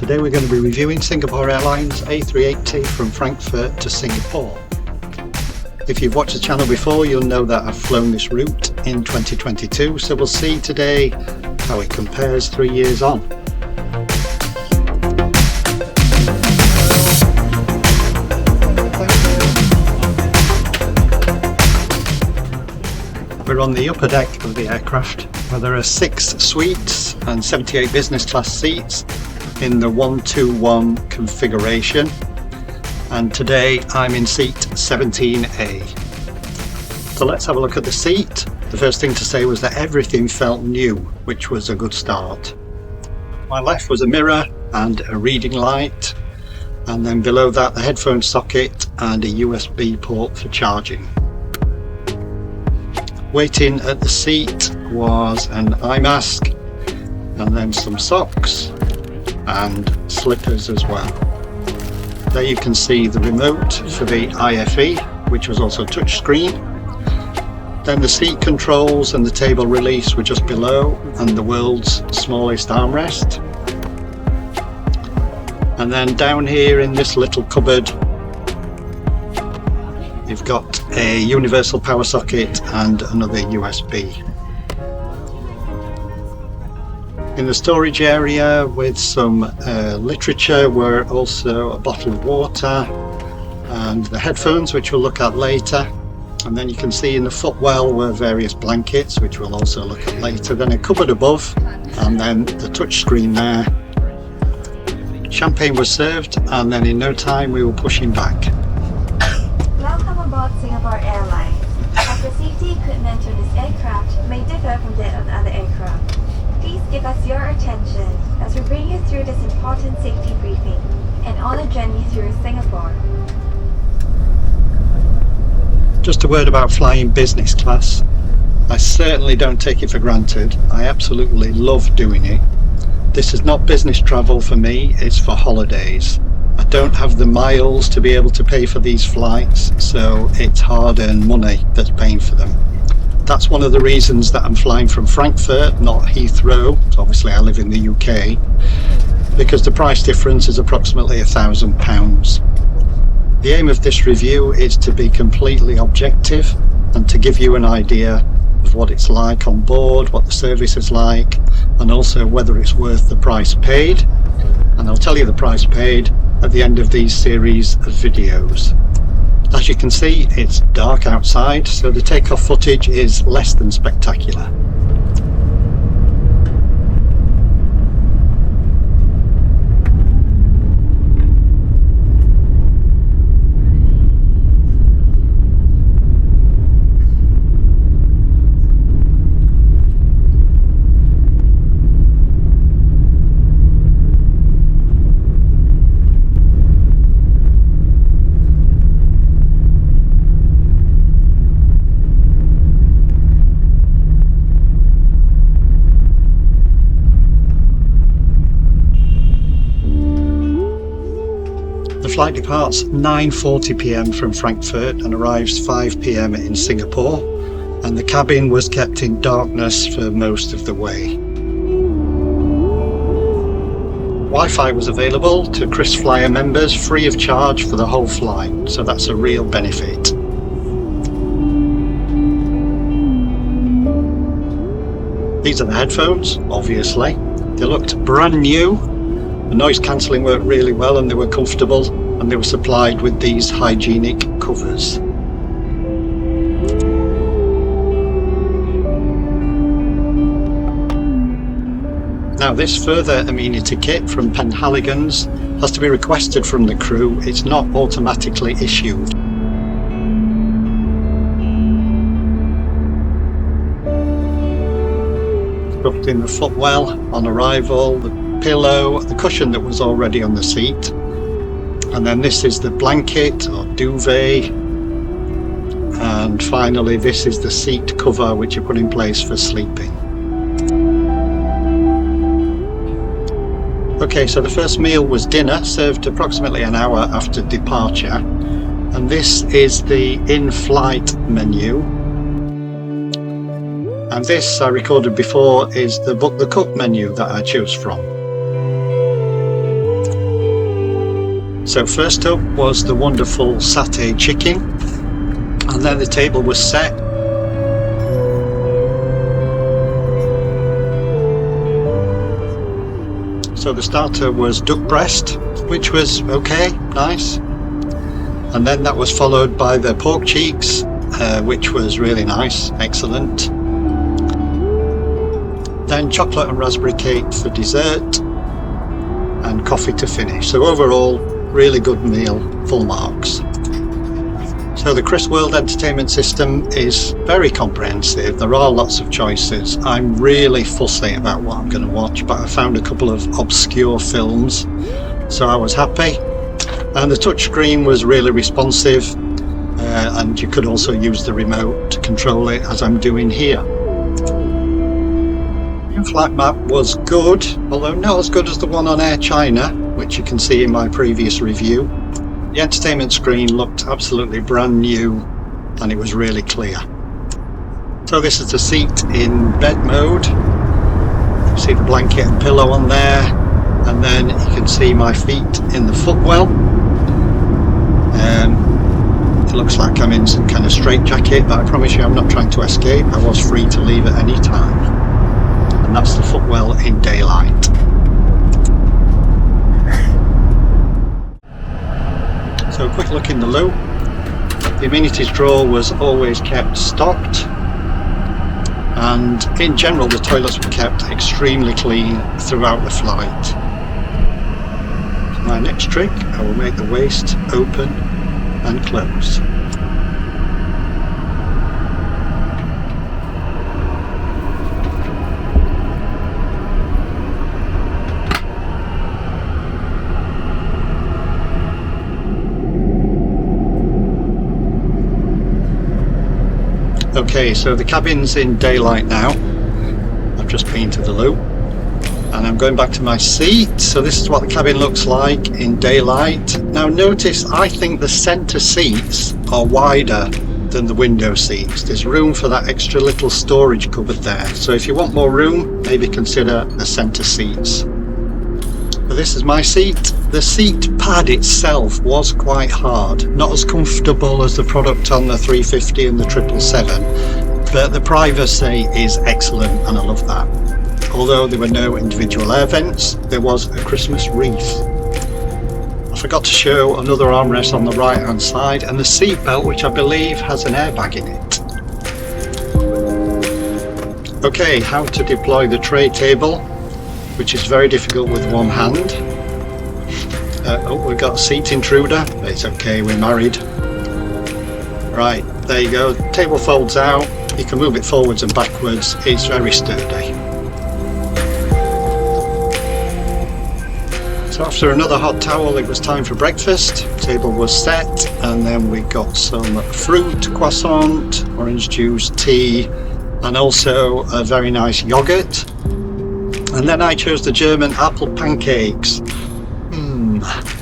Today we're going to be reviewing Singapore Airlines A380 from Frankfurt to Singapore. If you've watched the channel before, you'll know that I've flown this route in 2022, so we'll see today how it compares 3 years on. We're on the upper deck of the aircraft, where there are 6 suites and 78 business class seats in the 121 configuration, and today I'm in seat 17A. So let's have a look at the seat. The first thing to say was that everything felt new, which was a good start. My left was a mirror and a reading light, and then below that the headphone socket and a USB port for charging. Waiting at the seat was an eye mask and then some socks and slippers as well. There you can see the remote for the IFE, which was also touchscreen. Then the seat controls and the table release were just below, and the world's smallest armrest. And then down here in this little cupboard you've got a universal power socket and another USB. In the storage area with some literature were also a bottle of water and the headphones, which we'll look at later. And then you can see in the footwell were various blankets, which we'll also look at later. Then a cupboard above, and then the touch screen there. Champagne was served, and then in no time we were pushing back. Welcome aboard Singapore Airlines. As the safety equipment on this aircraft may differ from that of other aircraft, please give us your attention as we bring you through this important safety briefing and on a journey through Singapore. Just a word about flying business class. I certainly don't take it for granted. I absolutely love doing it. This is not business travel for me, it's for holidays. I don't have the miles to be able to pay for these flights, so it's hard-earned money that's paying for them. That's one of the reasons that I'm flying from Frankfurt, not Heathrow. So obviously I live in the UK, because the price difference is approximately £1,000. The aim of this review is to be completely objective and to give you an idea of what it's like on board, what the service is like, and also whether it's worth the price paid. And I'll tell you the price paid at the end of these series of videos. As you can see, it's dark outside, so the takeoff footage is less than spectacular. The flight departs 9:40 p.m. from Frankfurt and arrives 5 p.m. in Singapore, and the cabin was kept in darkness for most of the way. Wi-Fi was available to KrisFlyer members free of charge for the whole flight, so that's a real benefit. These are the headphones, obviously. They looked brand new. The noise cancelling worked really well and they were comfortable, and they were supplied with these hygienic covers. Now this further amenity kit from Penhaligon's has to be requested from the crew. It's not automatically issued. Tucked in the footwell on arrival, the pillow, the cushion that was already on the seat, and then this is the blanket or duvet, and finally this is the seat cover which you put in place for sleeping. Okay, so the first meal was dinner, served approximately an hour after departure, and this is the in-flight menu. And this, I recorded before, is the Book the Cook menu that I chose from. So first up was the wonderful satay chicken, and then the table was set. So the starter was duck breast, which was okay, nice. And then that was followed by the pork cheeks, which was really nice, excellent. Then chocolate and raspberry cake for dessert, and coffee to finish. So overall, really good meal, full marks. So the Chris World entertainment system is very comprehensive. There are lots of choices. I'm really fussy about what I'm going to watch, but I found a couple of obscure films, so I was happy. And the touchscreen was really responsive, and you could also use the remote to control it, as I'm doing here. The in-flight map was good, although not as good as the one on Air China, which you can see in my previous review. The entertainment screen looked absolutely brand new, and it was really clear. So this is the seat in bed mode. You see the blanket and pillow on there, and then you can see my feet in the footwell. It looks like I'm in some kind of straitjacket, but I promise you I'm not trying to escape. I was free to leave at any time. And that's the footwell in daylight. So a quick look in the loo. The amenities drawer was always kept stocked, and in general the toilets were kept extremely clean throughout the flight. For my next trick, I will make the waist open and close. Okay, so the cabin's in daylight now. I've just been to the loo and I'm going back to my seat. So this is what the cabin looks like in daylight. Now notice, I think the centre seats are wider than the window seats. There's room for that extra little storage cupboard there. So if you want more room, maybe consider the centre seats. But this is my seat. The seat pad itself was quite hard, not as comfortable as the product on the 350 and the 777, but the privacy is excellent and I love that. Although there were no individual air vents, there was a Christmas wreath. I forgot to show another armrest on the right hand side and the seatbelt, which I believe has an airbag in it. Okay, how to deploy the tray table, which is very difficult with one hand. Oh, we've got a seat intruder, but it's okay, we're married. Right, there you go, table folds out, you can move it forwards and backwards, it's very sturdy. So after another hot towel, it was time for breakfast. Table was set, and then we got some fruit, croissant, orange juice, tea, and also a very nice yogurt. And then I chose the German apple pancakes.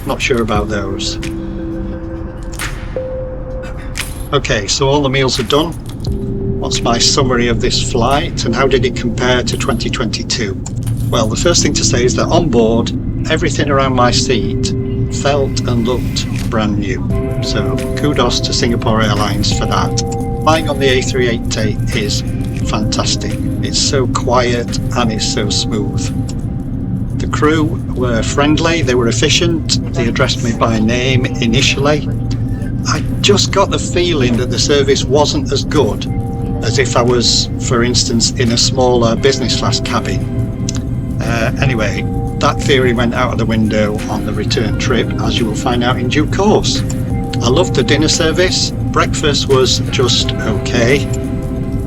Not sure about those. Okay, so all the meals are done. What's my summary of this flight and how did it compare to 2022? Well, the first thing to say is that on board, everything around my seat felt and looked brand new. So kudos to Singapore Airlines for that. Flying on the A380 is fantastic. It's so quiet and it's so smooth. The crew were friendly, they were efficient, they addressed me by name initially. I just got the feeling that the service wasn't as good as if I was, for instance, in a smaller business class cabin. Anyway, that theory went out of the window on the return trip, as you will find out in due course. I loved the dinner service, breakfast was just okay.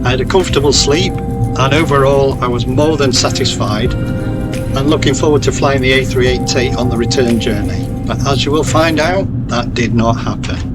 I had a comfortable sleep, and overall I was more than satisfied and looking forward to flying the A380 on the return journey. But as you will find out, that did not happen.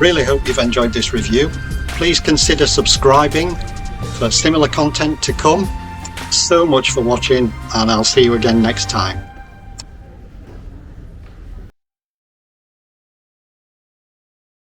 really hope you've enjoyed this review. Please consider subscribing for similar content to come. So much for watching, and I'll see you again next time.